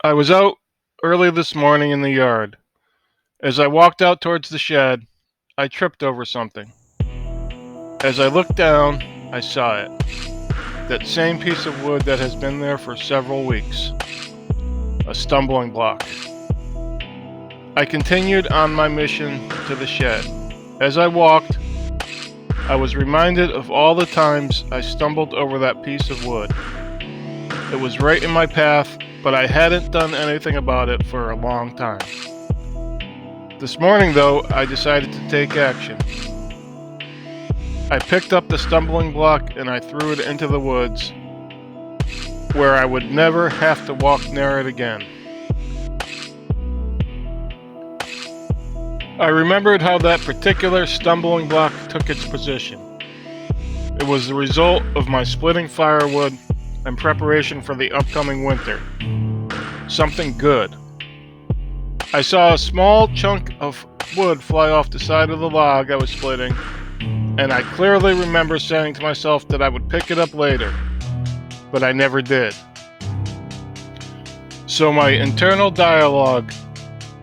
I was out early this morning in the yard. As I walked out towards the shed, I tripped over something. As I looked down, I saw it. That same piece of wood that has been there for several weeks. A stumbling block. I continued on my mission to the shed. As I walked, I was reminded of all the times I stumbled over that piece of wood. It was right in my path, but I hadn't done anything about it for a long time. This morning, though, I decided to take action. I picked up the stumbling block and I threw it into the woods, where I would never have to walk near it again. I remembered how that particular stumbling block took its position. It was the result of my splitting firewood in preparation for the upcoming winter. Something good. I saw a small chunk of wood fly off the side of the log I was splitting, and I clearly remember saying to myself that I would pick it up later, but I never did. So my internal dialogue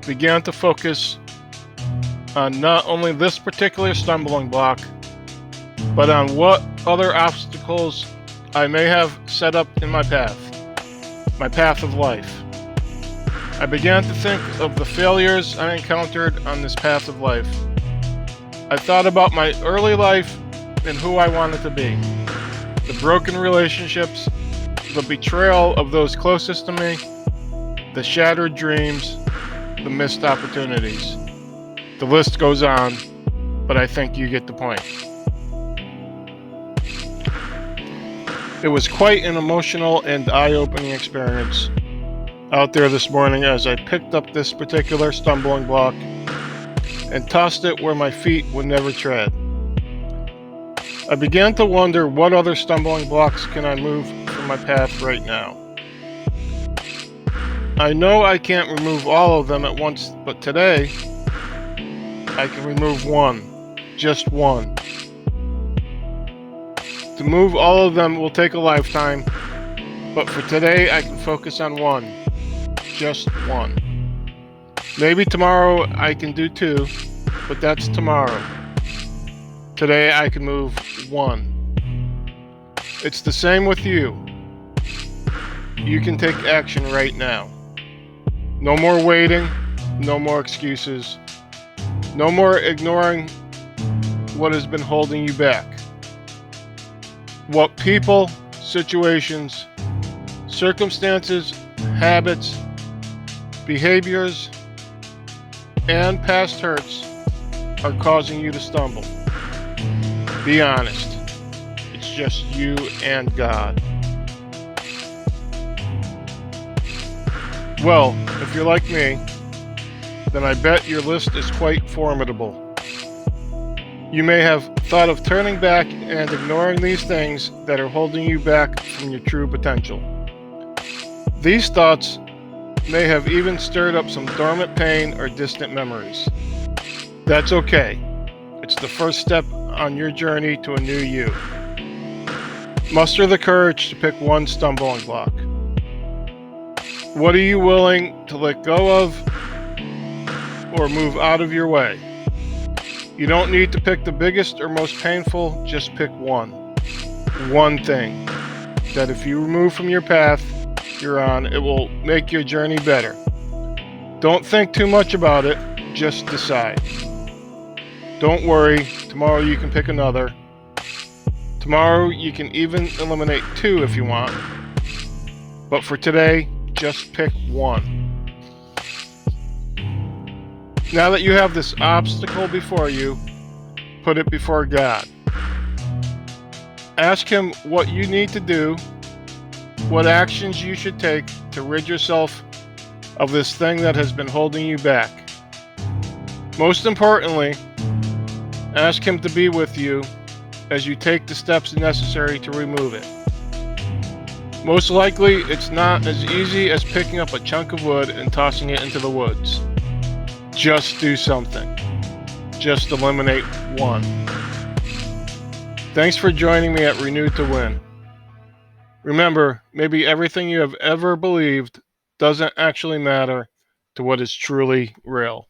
began to focus on not only this particular stumbling block, but on what other obstacles I may have set up in my path of life. I began to think of the failures I encountered on this path of life. I thought about my early life and who I wanted to be, the broken relationships, the betrayal of those closest to me, the shattered dreams, the missed opportunities. The list goes on, but I think you get the point. It was quite an emotional and eye-opening experience out there this morning as I picked up this particular stumbling block and tossed it where my feet would never tread. I began to wonder, what other stumbling blocks can I move from my path right now? I know I can't remove all of them at once, but today I can remove one, just one. To move all of them will take a lifetime, but for today I can focus on one, just one. Maybe tomorrow I can do two, but that's tomorrow. Today I can move one. It's the same with you. You can take action right now. No more waiting, no more excuses. No more ignoring what has been holding you back. What people, situations, circumstances, habits, behaviors, and past hurts are causing you to stumble. Be honest. It's just you and God. Well, if you're like me, then I bet your list is quite formidable. You may have thought of turning back and ignoring these things that are holding you back from your true potential. These thoughts may have even stirred up some dormant pain or distant memories. That's okay. It's the first step on your journey to a new you. Muster the courage to pick one stumbling block. What are you willing to let go of or move out of your way? You don't need to pick the biggest or most painful, just pick one. One thing that if you remove from your path you're on, it will make your journey better. Don't think too much about it, just decide. Don't worry, tomorrow you can pick another. Tomorrow you can even eliminate two if you want. But for today, just pick one. Now that you have this obstacle before you, put it before God. Ask Him what you need to do, what actions you should take to rid yourself of this thing that has been holding you back. Most importantly, ask Him to be with you as you take the steps necessary to remove it. Most likely, it's not as easy as picking up a chunk of wood and tossing it into the woods. Just do something. Just eliminate one. Thanks for joining me at Renew to Win. Remember, maybe everything you have ever believed doesn't actually matter to what is truly real.